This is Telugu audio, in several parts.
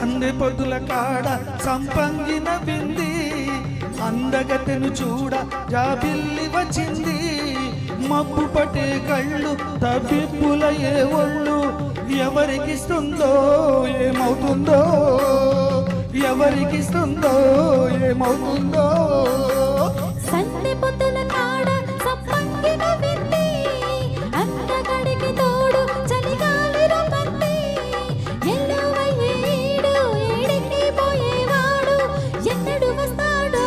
సందె పొద్దుల కాడ సంపంగిన బింది అందగతెను చూడ జాబిల్లి వచ్చింది మబ్బు పట్టే కళ్ళు తప్పిప్పుల ఏ ఒళ్ళు ఎవరికిస్తుందో ఏమవుతుందో ఎవరికిస్తుందో ఏమవుతుందో సందె పొద్దుల కాడ సంపంగిన బింది అందగడికి తోడు చలిగాలి రమ్మంది ఎల్లువయ్యేడు ఏడికి పోయేవాడు ఎన్నడు వస్తాడో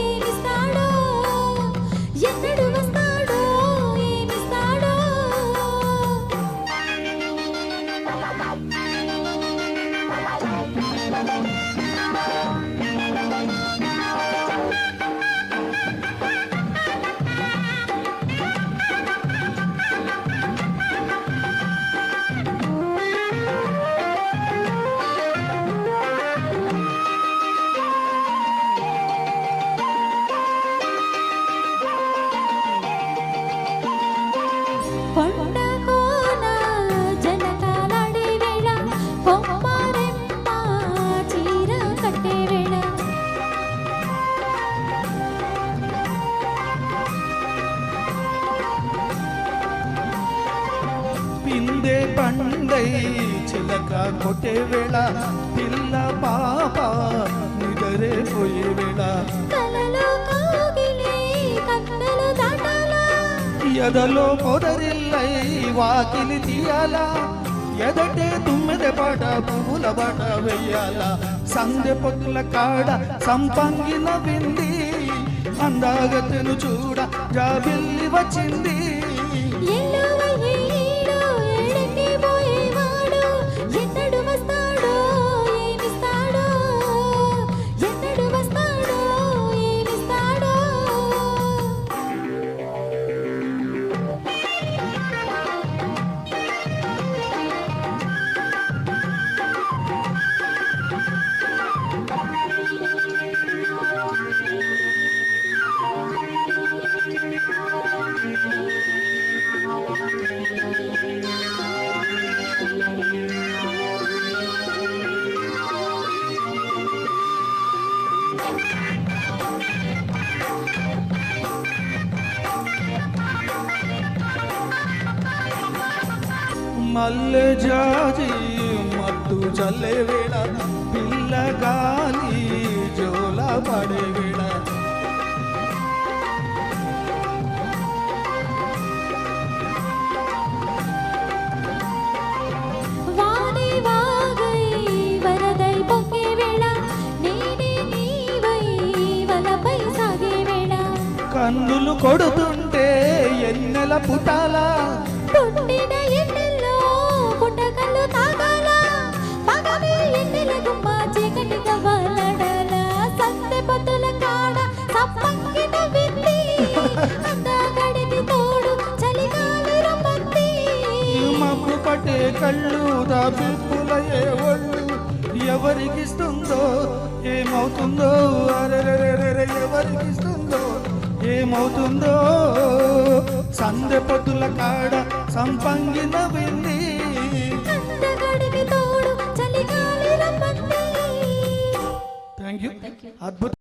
ఏమిస్తాడో ఎన్నడు వస్తాడో ఏమిస్తాడో కొండకోన జనకాలాడే వేళ కొమ్మారెమ్మ చీర కట్టే వేళ పిందే పండై చిలక కొట్టే వేళ పిల్ల పాప నిదరే పోయే వేళ కలలో కోగిలే కన్నెలు దాటాలా ఎదలో పొదరిల్లై వాకిలి తీయాలా ఎదటే తుమ్మెదె పాట పువ్వుల బాట వెయ్యాల సందె పొద్దుల కాడ సంపంగిన బింది అందాగతెను చూడ జాబిల్లి వచ్చింది ఎల్లువయ్యేడు ఏడికి పోయేవాడు ఎన్నడు వస్తాడో ఏమిస్తాడో ఎన్నడు వస్తాడో ఏమిస్తాడో మల్లె జాజి మత్తు చల్లే వేళ పిల్ల గాలి జోల పడే వేళ వానే వాగై వరదై పొంగే వేళ నేనే నీవై వలపై సాగే వేళ కన్నులు కొడుతుంటే ఎన్నెల పుటాల పుట్టిన ఎన్నెల్లో పుట్టకళ్ళు తాగాల పగలే ఎన్నెల గుమ్మ చీకటి కవ్వాలడాల సందె పొద్దుల కాడ సంపంగిన బింది అందగడికి తోడు చలిగాలి రమ్మంది మబ్బు పట్టే కళ్ళు దాపిప్పుల ఏ ఒళ్ళు ఎవరికిస్తుందో ఏమవుతుందో అరెరెరెరె ఎవరికిస్తుందో ఏమవుతుందో సందె పొద్దుల కాడ సంపంగిన బింది అందగడికి తోడు చలిగాలి రమ్మంది థ్యాంక్ యూ అద్భుతం.